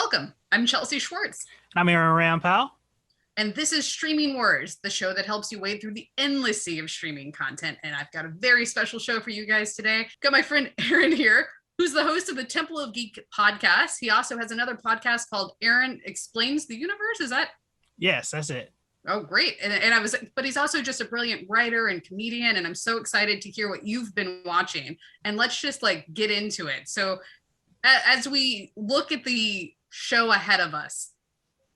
Welcome. I'm Chelsea Schwartz, I'm Aaron Rampal. and this is Streaming Wars, the show that helps you wade through the endless sea of streaming content. And I've got a very special show for you guys today. Got my friend Aaron here, who's the host of the Temple of Geek podcast. He also has another podcast called Aaron Explains the Universe. Is that? Yes, that's it. Oh, great. But he's also just a brilliant writer and comedian. And I'm so excited to hear what you've been watching. And let's just get into it. So as we look at the show ahead of us,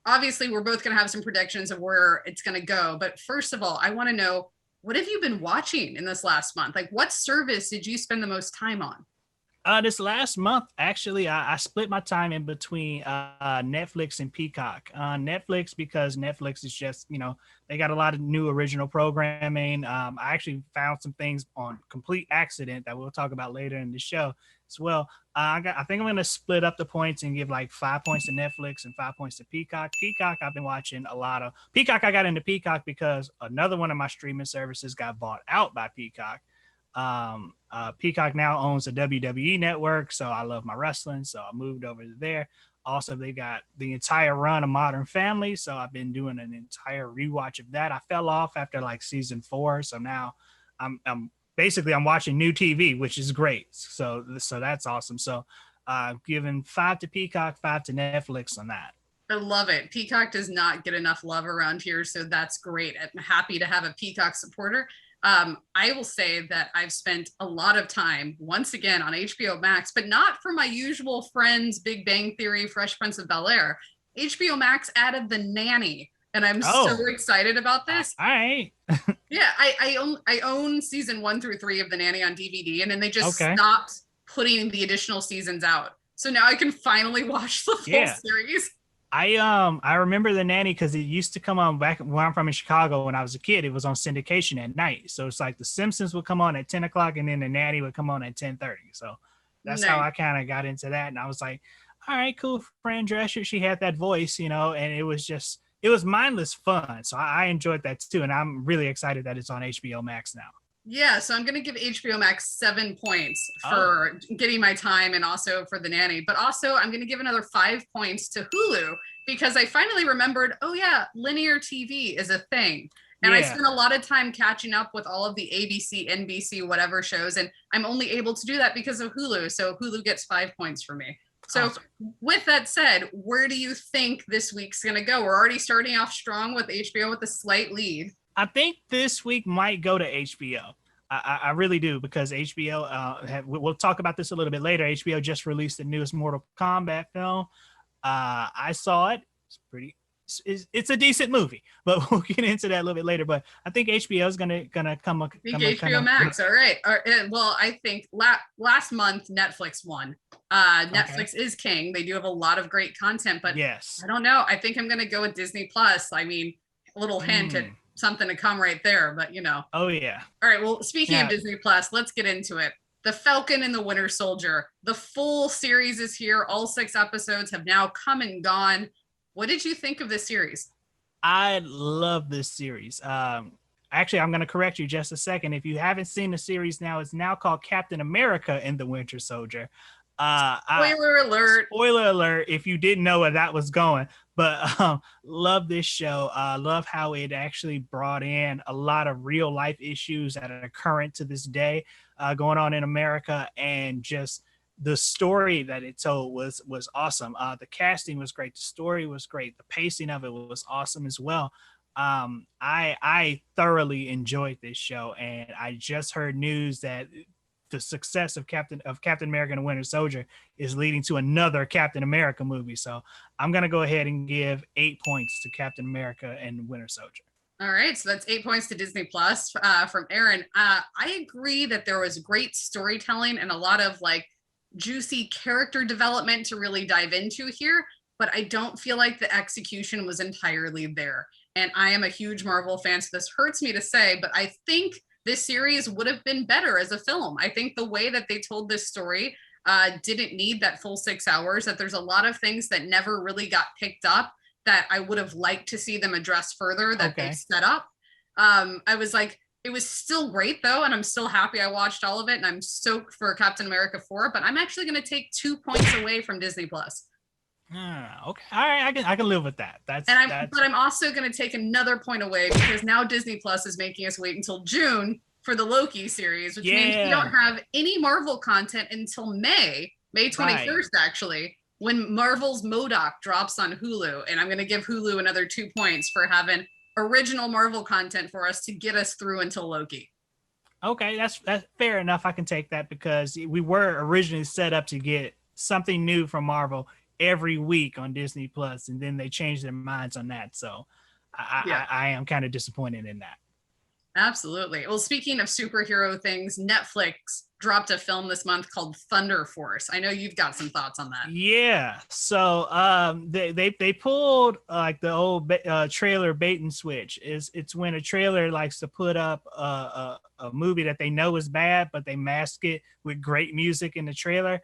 obviously we're both going to have some predictions of where it's going to go. But first of all, I want to know, what have you been watching in this last month? What service did you spend the most time on? This last month, actually, I split my time in between Netflix and Peacock. Netflix, because Netflix is just, they got a lot of new original programming. I actually found some things on complete accident that we'll talk about later in the show as well. I think I'm going to split up the points and give 5 points to Netflix and 5 points to Peacock. Peacock, I've been watching a lot of. Peacock, I got into Peacock because another one of my streaming services got bought out by Peacock. Peacock now owns the WWE network, so I love my wrestling, so I moved over there. Also, they got the entire run of Modern Family, so I've been doing an entire rewatch of that. I fell off after season 4, so now I'm watching new TV, which is great. So that's awesome. So giving 5 to Peacock, 5 to Netflix on that. I love it. Peacock does not get enough love around here, so that's great. I'm happy to have a Peacock supporter. I will say that I've spent a lot of time once again on HBO Max, but not for my usual friends, Big Bang Theory, Fresh Prince of Bel-Air. HBO Max added The Nanny, and I'm so excited about this. All right. Yeah, I own season 1 through 3 of The Nanny on DVD, and then they just stopped putting the additional seasons out. So now I can finally watch the full series. I remember The Nanny because it used to come on back where I'm from in Chicago when I was a kid. It was on syndication at night. So it's The Simpsons would come on at 10 o'clock and then The Nanny would come on at 10:30. So that's how I kind of got into that. And I was like, all right, cool. Fran Drescher, she had that voice, and it was mindless fun. So I enjoyed that too. And I'm really excited that it's on HBO Max now. Yeah, so I'm going to give HBO Max 7 points for getting my time and also for The Nanny. But also, I'm going to give another 5 points to Hulu because I finally remembered, linear TV is a thing. And I spent a lot of time catching up with all of the ABC, NBC, whatever shows. And I'm only able to do that because of Hulu. So Hulu gets 5 points for me. So with that said, where do you think this week's going to go? We're already starting off strong with HBO with a slight lead. I think this week might go to HBO. I really do, because HBO, we'll talk about this a little bit later. HBO just released the newest Mortal Kombat film. I saw it. It's a decent movie, but we'll get into that a little bit later. But I think HBO is gonna come. HBO Max, all right. Well, I think last month Netflix won. Netflix is king. They do have a lot of great content, but I don't know. I think I'm gonna go with Disney Plus. I mean, a little hint at something to come right there, but Oh yeah. All right. Well, speaking of Disney Plus, let's get into it. The Falcon and the Winter Soldier. The full series is here. All 6 episodes have now come and gone. What did you think of this series? I love this series. Actually, I'm going to correct you just a second. If you haven't seen the series now, it's now called Captain America and the Winter Soldier. Spoiler alert. Spoiler alert, if you didn't know where that was going. But love this show. Love how it actually brought in a lot of real life issues that are current to this day going on in America, and just the story that it told was awesome. The casting was great. The story was great. The pacing of it was awesome as well. I thoroughly enjoyed this show, and I just heard news that the success of Captain America and the Winter Soldier is leading to another Captain America movie. So I'm going to go ahead and give 8 points to Captain America and the Winter Soldier. All right. So that's 8 points to Disney Plus from Aaron. I agree that there was great storytelling and a lot of juicy character development to really dive into here, but I don't feel like the execution was entirely there. And I am a huge Marvel fan, so this hurts me to say, but I think this series would have been better as a film. I think the way that they told this story didn't need that full 6 hours, that there's a lot of things that never really got picked up that I would have liked to see them address further that they set up. I was it was still great though, and I'm still happy I watched all of it, and I'm stoked for Captain America 4, but I'm actually going to take 2 points away from Disney Plus. Okay, all right, I can live with that. But I'm also going to take another point away because now Disney Plus is making us wait until June for the Loki series, which means we don't have any Marvel content until May 21st, actually, when Marvel's MODOK drops on Hulu. And I'm going to give Hulu another 2 points for having original Marvel content for us to get us through until Loki. Okay, that's fair enough. I can take that because we were originally set up to get something new from Marvel every week on Disney Plus, and then they changed their minds on that. So I am kind of disappointed in that. Absolutely. Well, speaking of superhero things, Netflix dropped a film this month called Thunder Force. I know you've got some thoughts on that. Yeah. So they pulled like the old trailer bait and switch. It's when a trailer likes to put up a movie that they know is bad, but they mask it with great music in the trailer.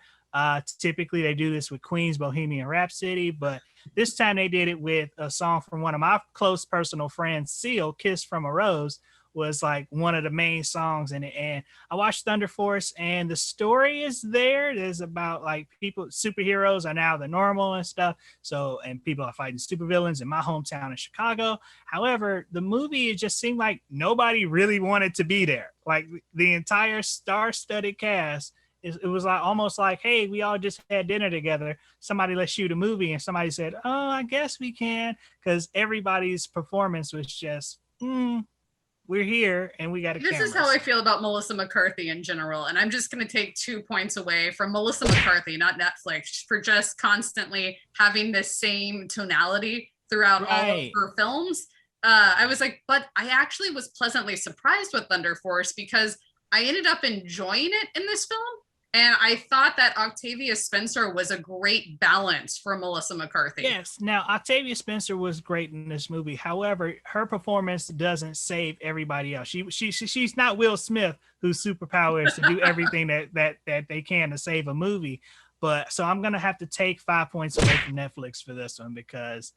Typically they do this with Queen's Bohemian Rhapsody, but this time they did it with a song from one of my close personal friends, Seal, Kiss from a Rose, was like one of the main songs in it. And I watched Thunder Force, and the story is there. There's about like superheroes are now the normal and stuff. So, and people are fighting supervillains in my hometown in Chicago. However, the movie, it just seemed like nobody really wanted to be there. Like the entire star-studded cast, it was like almost like, hey, we all just had dinner together. Somebody, let's shoot a movie. And somebody said, oh, I guess we can. Because everybody's performance was just, we're here and we got a camera. This is how I feel about Melissa McCarthy in general. And I'm just going to take 2 points away from Melissa McCarthy, not Netflix, for just constantly having this same tonality throughout all of her films. I was like, but I actually was pleasantly surprised with Thunder Force because I ended up enjoying it in this film. And I thought that Octavia Spencer was a great balance for Melissa McCarthy. Yes. Now, Octavia Spencer was great in this movie. However, her performance doesn't save everybody else. She's not Will Smith, whose superpower is to do everything that they can to save a movie. But so I'm gonna have to take 5 points away from Netflix for this one because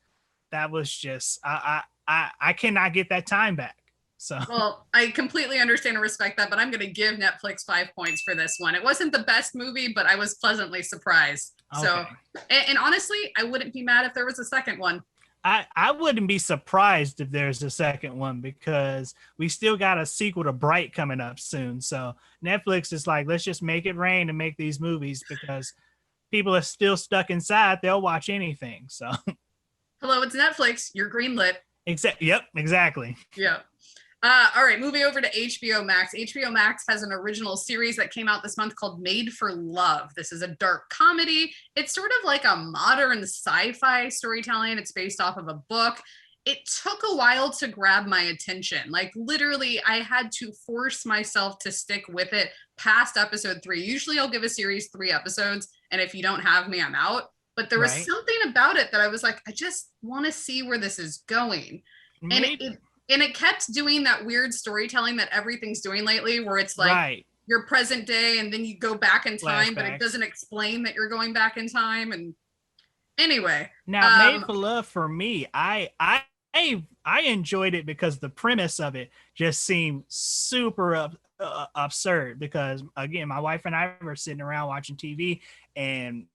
that was just I cannot get that time back. So, well, I completely understand and respect that, but I'm going to give Netflix 5 points for this one. It wasn't the best movie, but I was pleasantly surprised. Okay. So, and honestly, I wouldn't be mad if there was a second one. I wouldn't be surprised if there's a second one because we still got a sequel to Bright coming up soon. So Netflix is like, let's just make it rain and make these movies because people are still stuck inside. They'll watch anything. So, hello, it's Netflix. You're greenlit. Yep, exactly. Yeah. All right, moving over to HBO Max. HBO Max has an original series that came out this month called Made for Love. This is a dark comedy. It's sort of like a modern sci-fi storytelling. It's based off of a book. It took a while to grab my attention. Like literally, I had to force myself to stick with it past episode 3. Usually I'll give a series 3 episodes, and if you don't have me, I'm out. But there was something about it that I was like, I just want to see where this is going. And it kept doing that weird storytelling that everything's doing lately, where it's like your present day and then you go back in time, but it doesn't explain that you're going back in time. And anyway. Now, Made for Love for me, I enjoyed it because the premise of it just seemed super absurd because, again, my wife and I were sitting around watching TV and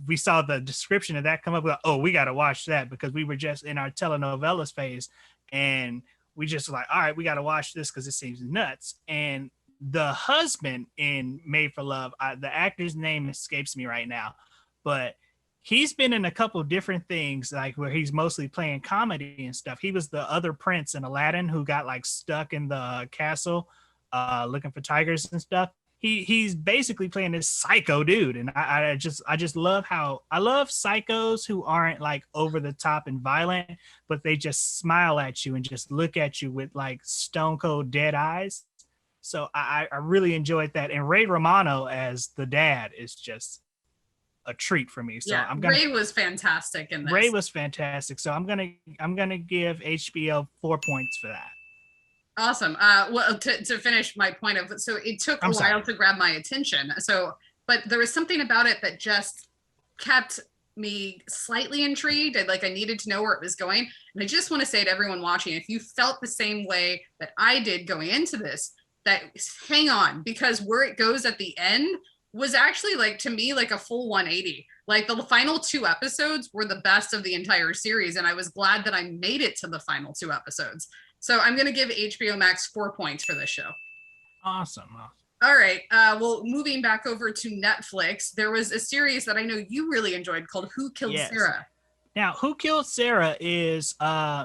we saw the description of that come up. Like, oh, we got to watch that because we were just in our telenovelas phase. And we just like, all right, we got to watch this because it seems nuts. And the husband in Made for Love, the actor's name escapes me right now, but he's been in a couple of different things, like where he's mostly playing comedy and stuff. He was the other prince in Aladdin who got like stuck in the castle looking for tigers and stuff. He's basically playing this psycho dude. And I just love how I love psychos who aren't like over the top and violent, but they just smile at you and just look at you with like stone cold dead eyes. So I really enjoyed that. And Ray Romano as the dad is just a treat for me. So Ray was fantastic in this. Ray was fantastic. So I'm gonna give HBO 4 points for that. Awesome. Well, to finish my point of, so it took a while to grab my attention. So, but there was something about it that just kept me slightly intrigued. I needed to know where it was going. And I just want to say to everyone watching, if you felt the same way that I did going into this, that hang on, because where it goes at the end, was actually like, to me, like a full 180. Like the final 2 episodes were the best of the entire series, and I was glad that I made it to the final 2 episodes. So I'm going to give HBO Max 4 points for this show. Awesome. All right. Well, moving back over to Netflix, there was a series that I know you really enjoyed called Who Killed Syrah? Now, Who Killed Syrah is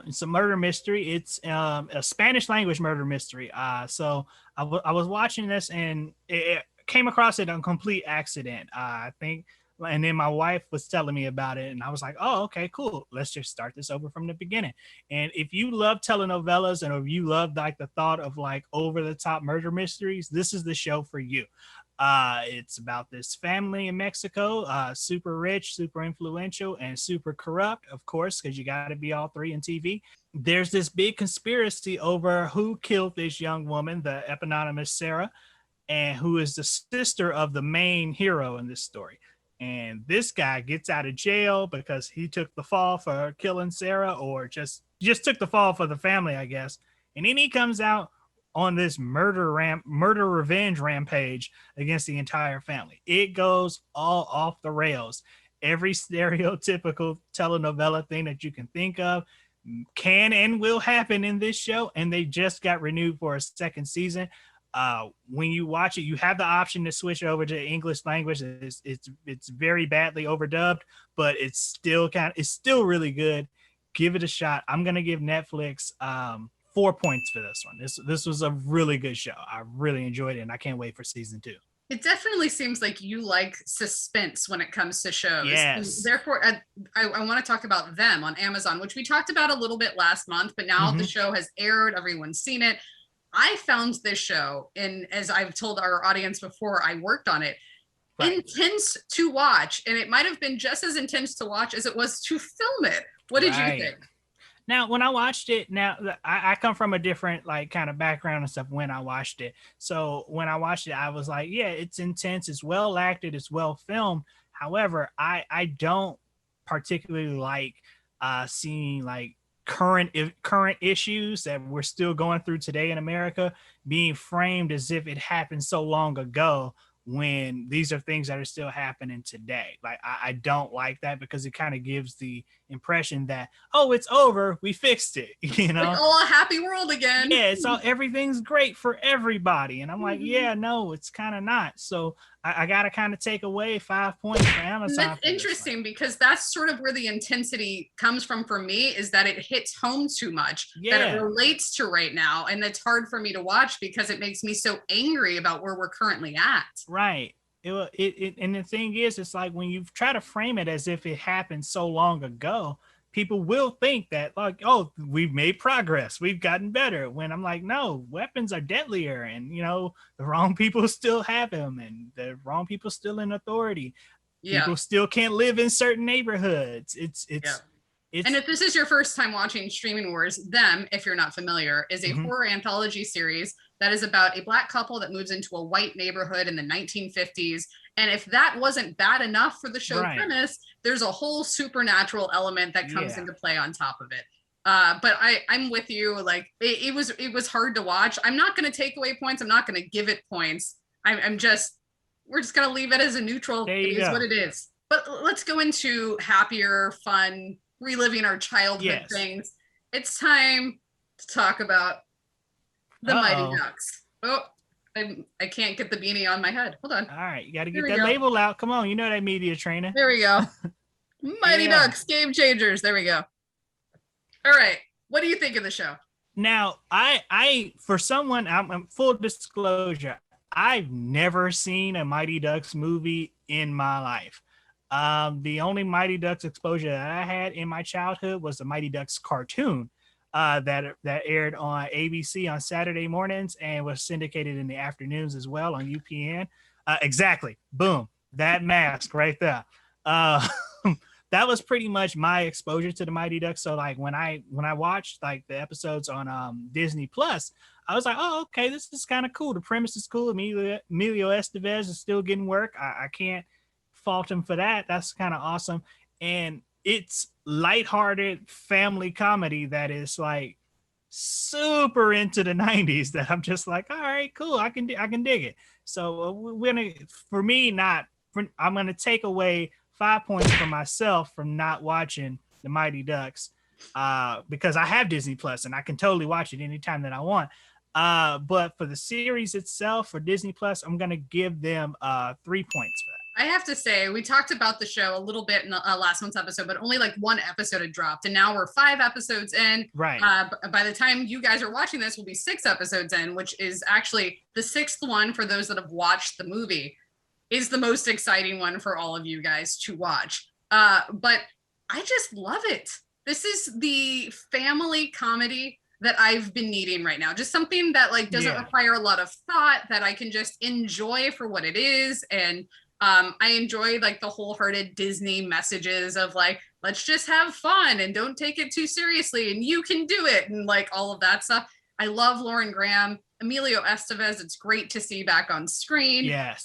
it's a murder mystery. It's a Spanish language murder mystery. So I was watching this, and it came across it on complete accident. I think, and then my wife was telling me about it, and I was like, oh, okay, cool. Let's just start this over from the beginning. And if you love telenovelas, and if you love like the thought of like over the top murder mysteries, this is the show for you. It's about this family in Mexico, super rich, super influential, and super corrupt, of course, because you got to be all three in TV. There's this big conspiracy over who killed this young woman, the eponymous Sarah, and who is the sister of the main hero in this story. And this guy gets out of jail because he took the fall for killing Sarah, or just took the fall for the family, I guess. And then he comes out on this murder revenge rampage against the entire family. It goes all off the rails. Every stereotypical telenovela thing that you can think of can and will happen in this show, and they just got renewed for a second season. When you watch it, you have the option to switch over to English language. It's very badly overdubbed, but it's still really good. Give it a shot. I'm gonna give Netflix 4 points for this one. This was a really good show. I really enjoyed it, and I can't wait for season 2. It definitely seems like you like suspense when it comes to shows. Yes. And therefore, I want to talk about Them on Amazon, which we talked about a little bit last month, but now the show has aired. Everyone's seen it. I found this show, and as I've told our audience before, I worked on it, intense to watch. And it might have been just as intense to watch as it was to film it. What did you think? Now, when I watched it, I come from a different like kind of background and stuff when I watched it. So when I watched it, I was like, yeah, it's intense. It's well acted. It's well filmed. However, I don't particularly like seeing like current issues that we're still going through today in America being framed as if it happened so long ago, when these are things that are still happening today. Like I don't like that, because it kind of gives the impression that, oh, it's over, we fixed it, you know, like, oh, a happy world again. Yeah, so everything's great for everybody, and I'm like, yeah, no, it's kind of not. So I gotta kind of take away 5 points for Amazon. That's interesting, because that's sort of where the intensity comes from for me, is that it hits home too much, that it relates to right now, and it's hard for me to watch because it makes me so angry about where we're currently at. Right. And the thing is, it's like when you try to frame it as if it happened so long ago, people will think that like, oh, we've made progress, we've gotten better. When I'm like, no, weapons are deadlier, and you know, the wrong people still have them, and the wrong people still in authority. People still can't live in certain neighborhoods. It's and if this is your first time watching Streaming Wars, Them, if you're not familiar, is a horror anthology series that is about a Black couple that moves into a white neighborhood in the 1950s. And if that wasn't bad enough for the show premise, there's a whole supernatural element that comes into play on top of it. But I'm with you. Like it was hard to watch. I'm not going to take away points. I'm not going to give it points. we're just going to leave it as a neutral. It is what it is. But let's go into happier, fun, reliving our childhood things. It's time to talk about the Mighty Ducks. Oh, I can't get the beanie on my head. Hold on. All right, you got to get that label out. Come on, you know that media trainer. There we go. Mighty Ducks, Game Changers. There we go. All right, what do you think of the show? Now, I for someone, I'm full disclosure, I've never seen a Mighty Ducks movie in my life. The only Mighty Ducks exposure that I had in my childhood was the Mighty Ducks cartoon that aired on ABC on Saturday mornings and was syndicated in the afternoons as well on UPN. Exactly. Boom. That mask right there. That was pretty much my exposure to the Mighty Ducks. So like when I watched like the episodes on Disney Plus, I was like, oh, okay, this is kind of cool. The premise is cool. Emilio Estevez is still getting work. I can't fault him for that. That's kind of awesome. And it's lighthearted family comedy that is like super into the 90s that I'm just like, all right, cool. I can dig it. So for me, I'm gonna take away 5 points from myself from not watching the Mighty Ducks, because I have Disney Plus and I can totally watch it anytime that I want. But for the series itself, for Disney Plus, I'm gonna give them 3 points for that. I have to say, we talked about the show a little bit in the, last month's episode, but only like one episode had dropped, and now we're 5 episodes in. Right. By the time you guys are watching this, we'll be 6 episodes in, which is actually the 6th one for those that have watched the movie. Is the most exciting one for all of you guys to watch. But I just love it. This is the family comedy that I've been needing right now. Just something that like doesn't require a lot of thought, that I can just enjoy for what it is. And I enjoy like the wholehearted Disney messages of like, let's just have fun and don't take it too seriously and you can do it, and like all of that stuff. I love Lauren Graham, Emilio Estevez. It's great to see back on screen. Yes.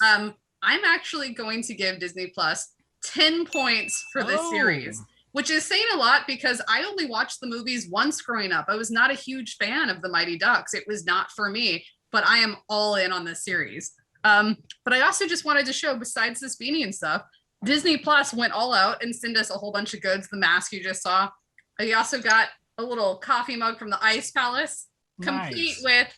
I'm actually going to give Disney Plus 10 points for this series, which is saying a lot because I only watched the movies once growing up. I was not a huge fan of the Mighty Ducks. It was not for me, but I am all in on this series. But I also just wanted to show, besides this beanie and stuff, Disney Plus went all out and sent us a whole bunch of goods. The mask you just saw. I also got a little coffee mug from the Ice Palace, complete with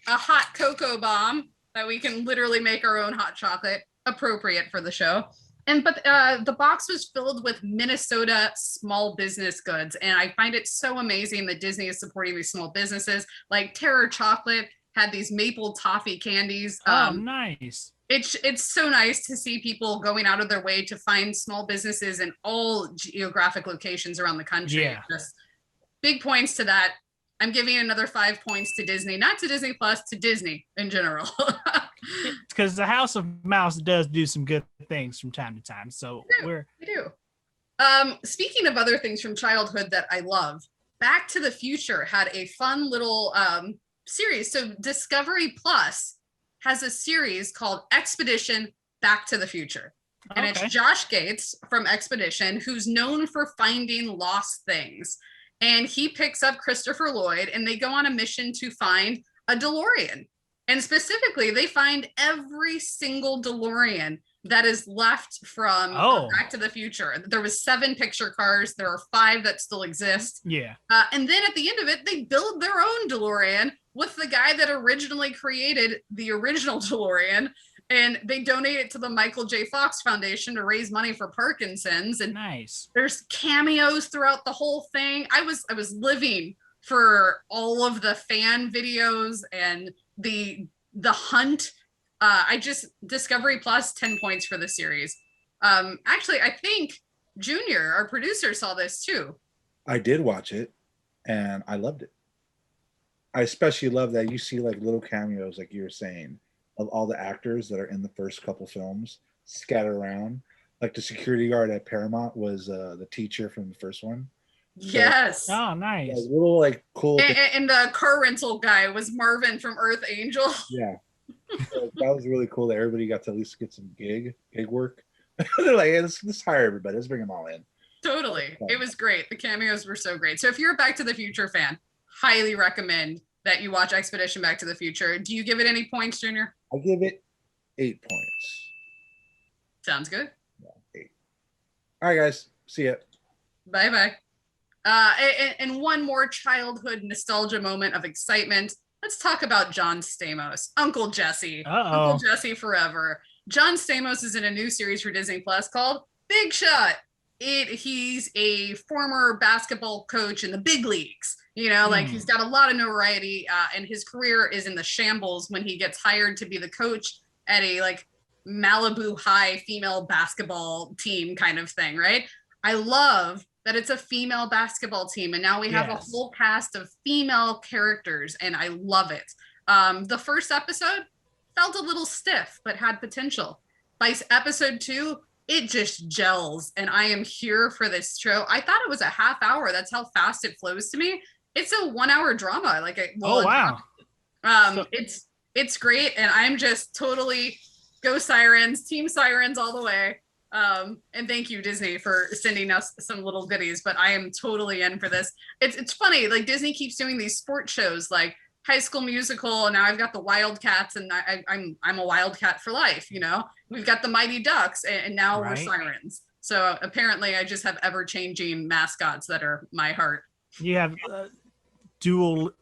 a hot cocoa bomb that we can literally make our own hot chocolate, appropriate for the show. But the box was filled with Minnesota small business goods. And I find it so amazing that Disney is supporting these small businesses. Like Terror Chocolate had these maple toffee candies. Nice. It's so nice to see people going out of their way to find small businesses in all geographic locations around the country. Yeah. Just big points to that. I'm giving another 5 points to Disney, not to Disney Plus, to Disney in general. Because the House of Mouse does do some good things from time to time. So we do. Speaking of other things from childhood that I love, Back to the Future had a fun little series. So Discovery Plus has a series called Expedition Back to the Future. And it's Josh Gates from Expedition, who's known for finding lost things. And he picks up Christopher Lloyd and they go on a mission to find a DeLorean. And specifically, they find every single DeLorean that is left from Back to the Future. There was 7 picture cars. There are 5 that still exist. Yeah. And then at the end of it, they build their own DeLorean with the guy that originally created the original DeLorean. And they donate it to the Michael J. Fox Foundation to raise money for Parkinson's. And nice. There's cameos throughout the whole thing. I was living for all of the fan videos and the hunt. Discovery Plus 10 points for the series. Actually, I think Junior, our producer, saw this too. I did watch it and I loved it. I especially love that you see like little cameos, like you were saying, of all the actors that are in the first couple films scattered around. Like the security guard at Paramount was the teacher from the first one. Yes. Oh, nice. A little like cool. And the car rental guy was Marvin from Earth Angel. Yeah. So that was really cool that everybody got to at least get some gig work. They're like, hey, let's hire everybody. Let's bring them all in. Totally. It was great. The cameos were so great. So if you're a Back to the Future fan, highly recommend that you watch Expedition Back to the Future. Do you give it any points, Junior? I give it 8 points. Sounds good. Yeah, 8. All right, guys. See ya. Bye-bye. And one more childhood nostalgia moment of excitement. Let's talk about John Stamos, Uncle Jesse. Uncle Jesse forever. John Stamos is in a new series for Disney Plus called Big Shot. He's a former basketball coach in the big leagues. You know, like he's got a lot of notoriety, and his career is in the shambles when he gets hired to be the coach at a like Malibu High female basketball team kind of thing, right? I love that it's a female basketball team, and now we have a whole cast of female characters, and I love it. The first episode felt a little stiff, but had potential. By episode 2, it just gels, and I am here for this show. I thought it was a half hour. That's how fast it flows to me. It's a 1-hour drama. Wow. It's great, and I'm just totally go Sirens, Team Sirens all the way. And thank you, Disney, for sending us some little goodies, but I am totally in for this. It's funny, like Disney keeps doing these sports shows like High School Musical, and now I've got the Wildcats, and I'm a Wildcat for life. You know, we've got the Mighty Ducks, and now we're Sirens. So apparently, I just have ever-changing mascots that are my heart. You have dual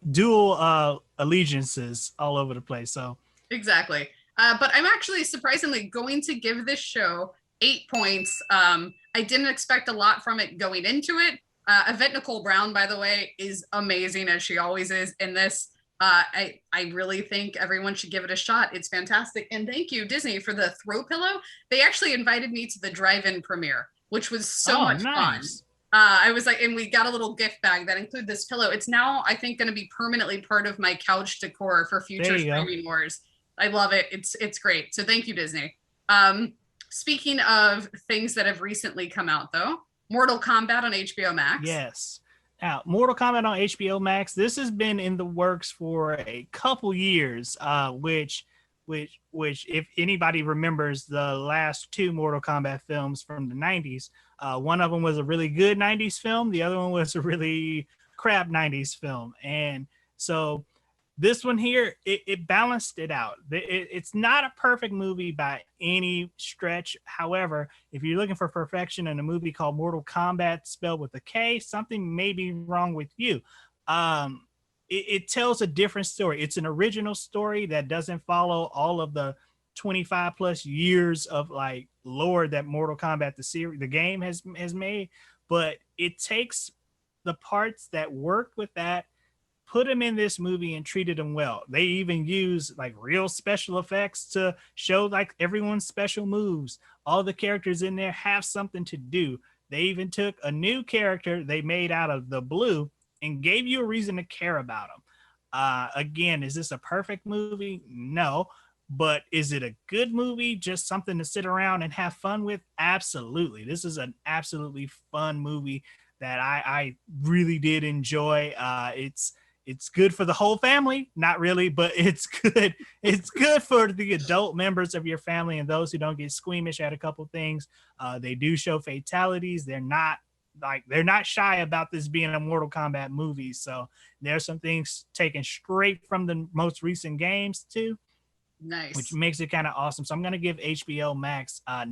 allegiances all over the place. So exactly. But I'm actually surprisingly going to give this show 8 points. I didn't expect a lot from it going into it. Yvette Nicole Brown, by the way, is amazing, as she always is in this. I really think everyone should give it a shot. It's fantastic. And thank you, Disney, for the throw pillow. They actually invited me to the drive-in premiere, which was so much fun. I was like, and we got a little gift bag that included this pillow. It's now, I think, going to be permanently part of my couch decor for future streaming wars. I love it. It's great. So thank you, Disney. Speaking of things that have recently come out, though, Mortal Kombat on HBO Max. Yes. Now, Mortal Kombat on HBO Max, this has been in the works for a couple years, which if anybody remembers the last two Mortal Kombat films from the 90s, one of them was a really good 90s film. The other one was a really crap 90s film. And so this one here, it balanced it out. It's not a perfect movie by any stretch. However, if you're looking for perfection in a movie called Mortal Kombat, spelled with a K, something may be wrong with you. It tells a different story. It's an original story that doesn't follow all of the 25 plus years of like lore that Mortal Kombat, the game has made, but it takes the parts that worked with that, put them in this movie and treated them well. They even use like real special effects to show like everyone's special moves. All the characters in there have something to do. They even took a new character they made out of the blue and gave you a reason to care about them. Again, is this a perfect movie? No. But is it a good movie? Just something to sit around and have fun with? Absolutely. This is an absolutely fun movie that I really did enjoy. It's good for the whole family, not really, but it's good. It's good for the adult members of your family and those who don't get squeamish at a couple things. They do show fatalities. They're not shy about this being a Mortal Kombat movie. So there's some things taken straight from the most recent games too. Nice. Which makes it kind of awesome. So I'm going to give HBO Max 9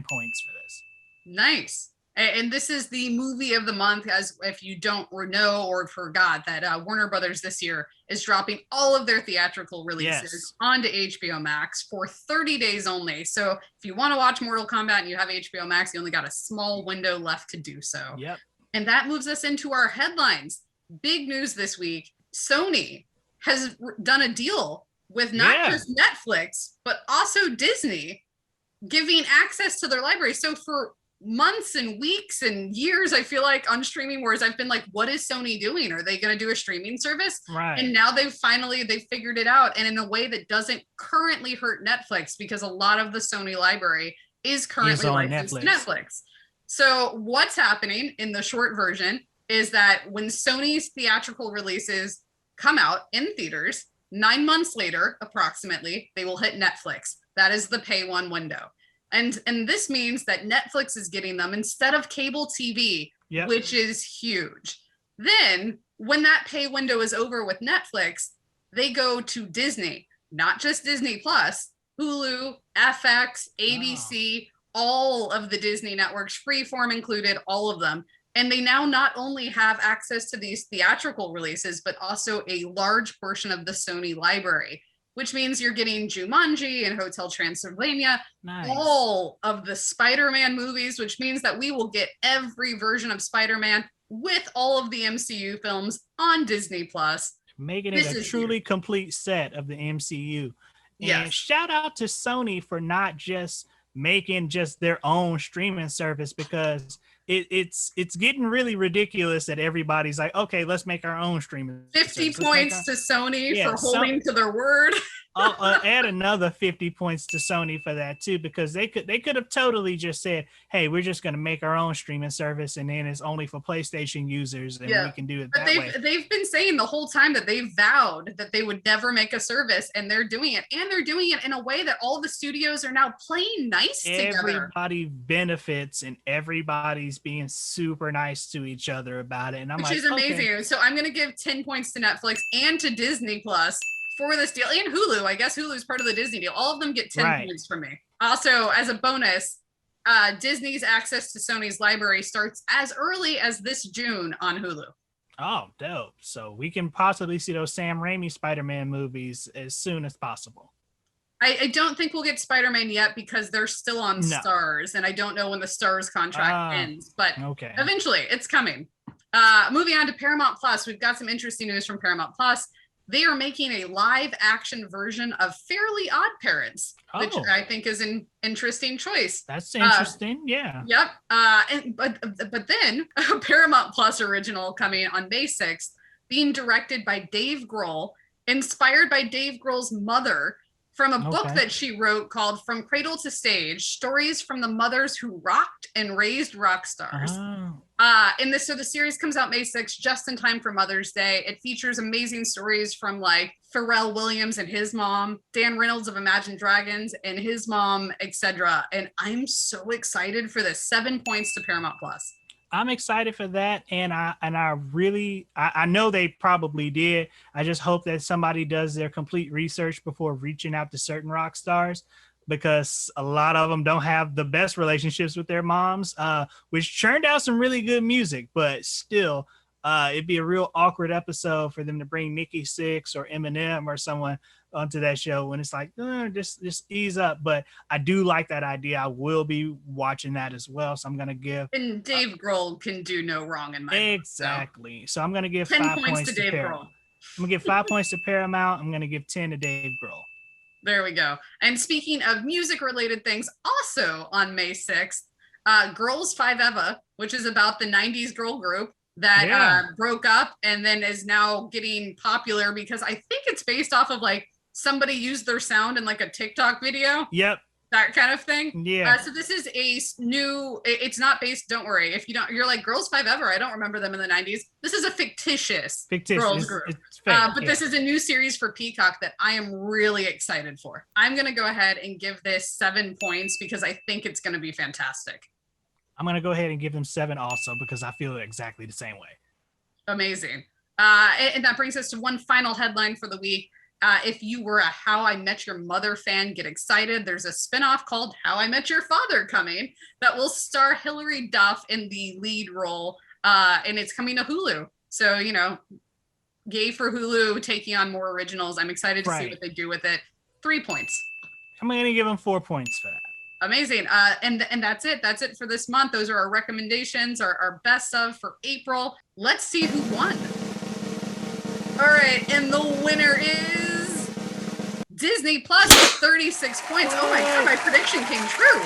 points for this. Nice. And this is the movie of the month, as if you don't know or forgot that Warner Brothers this year is dropping all of their theatrical releases onto HBO Max for 30 days only. So if you want to watch Mortal Kombat and you have HBO Max, you only got a small window left to do so. Yep. And that moves us into our headlines. Big news this week. Sony has done a deal with not just Netflix, but also Disney, giving access to their library. So for months and weeks and years, I feel like on streaming wars, I've been like, what is Sony doing? Are they going to do a streaming service? Right. And now they've figured it out, and in a way that doesn't currently hurt Netflix, because a lot of the Sony library is currently licensed to Netflix. So what's happening in the short version is that when Sony's theatrical releases come out in theaters, 9 months later, approximately, they will hit Netflix. That is the pay one window. And this means that Netflix is getting them instead of cable TV, which is huge. Then when that pay window is over with Netflix, they go to Disney, not just Disney Plus, Hulu, FX, ABC, all of the Disney networks, Freeform included, all of them. And they now not only have access to these theatrical releases, but also a large portion of the Sony library, which means you're getting Jumanji and Hotel Transylvania, all of the Spider-Man movies, which means that we will get every version of Spider-Man with all of the MCU films on Disney Plus. Making it a truly complete set of the MCU. And shout out to Sony for not just making just their own streaming service, because it's getting really ridiculous that everybody's like, okay, let's make our own streaming 50 points to Sony for holding to their word. I'll add another 50 points to Sony for that too, because they could have totally just said, hey, we're just going to make our own streaming service, and then it's only for PlayStation users, and we can do it that way. They've been saying the whole time that they vowed that they would never make a service, and they're doing it. And they're doing it in a way that all the studios are now playing nice together. Everybody benefits, and everybody's movies being super nice to each other about it. And I'm Which like, is amazing. okay. So I'm going to give 10 points to Netflix and to Disney Plus for this deal, and Hulu. I guess Hulu is part of the Disney deal. All of them get 10 points from me. Also, as a bonus, Disney's access to Sony's library starts as early as this June on Hulu. Oh, dope. So we can possibly see those Sam Raimi Spider-Man movies as soon as possible. I don't think we'll get Spider-Man yet because they're still on Stars, and I don't know when the Stars contract ends, but eventually it's coming. Moving on to Paramount Plus, we've got some interesting news from Paramount Plus. They are making a live action version of Fairly Odd Parents, which I think is an interesting choice. That's interesting. Yeah. Yep. But then a Paramount Plus original coming on May 6th, being directed by Dave Grohl, inspired by Dave Grohl's mother, from a book that she wrote called From Cradle to Stage, Stories from the Mothers Who Rocked and Raised Rock Stars. So the series comes out May 6th, just in time for Mother's Day. It features amazing stories from like Pharrell Williams and his mom, Dan Reynolds of Imagine Dragons and his mom, etc. And I'm so excited for this. 7 points to Paramount Plus. I'm excited for that, and I really know they probably did. I just hope that somebody does their complete research before reaching out to certain rock stars, because a lot of them don't have the best relationships with their moms, which churned out some really good music, but still, it'd be a real awkward episode for them to bring Nikki Sixx or Eminem or someone onto that show when it's like, just ease up. But I do like that idea. I will be watching that as well. So I'm going to give. And Dave Grohl can do no wrong in my book. Exactly. So I'm going to give 10 5 points to Dave Paramount. Grohl. I'm going to give 5 points to Paramount. I'm going to give 10 to Dave Grohl. There we go. And speaking of music related things, also on May 6th, Girls 5 Eva, which is about the 90s girl group that broke up and then is now getting popular because I think it's based off of like somebody used their sound in like a TikTok video. Yep. That kind of thing. Yeah. So this is a new, it's not based, don't worry. If you don't, you're like Girls 5 Eva, I don't remember them in the 90s. This is a fictitious girls group. It's fake, but this is a new series for Peacock that I am really excited for. I'm going to go ahead and give this 7 points because I think it's going to be fantastic. I'm going to go ahead and give them 7 also because I feel exactly the same way. Amazing. And that brings us to one final headline for the week. If you were a How I Met Your Mother fan, get excited. There's a spinoff called How I Met Your Father coming that will star Hilary Duff in the lead role. And it's coming to Hulu. So, yay for Hulu taking on more originals. I'm excited to see what they do with it. 3 points. I'm going to give them 4 points for that. Amazing. And that's it. That's it for this month. Those are our recommendations, our best of for April. Let's see who won. All right. And the winner is Disney Plus with 36 points. Oh my God, my prediction came true.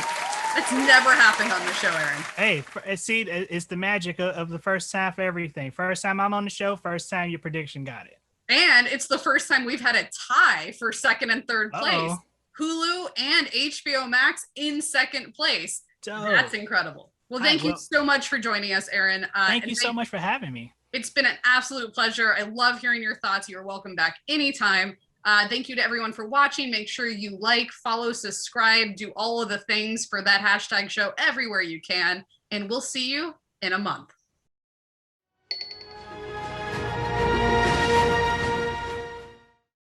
That's never happened on the show, Aaron. Hey, see, it's the magic of the first time for everything. First time I'm on the show, first time your prediction got it. And it's the first time we've had a tie for second and third place. Hulu and HBO Max in second place. Dope. That's incredible. Well, thank you so much for joining us, Aaron. Thank you so much for having me. It's been an absolute pleasure. I love hearing your thoughts. You're welcome back anytime. Thank you to everyone for watching. Make sure you like, follow, subscribe, do all of the things for That Hashtag Show everywhere you can. And we'll see you in a month.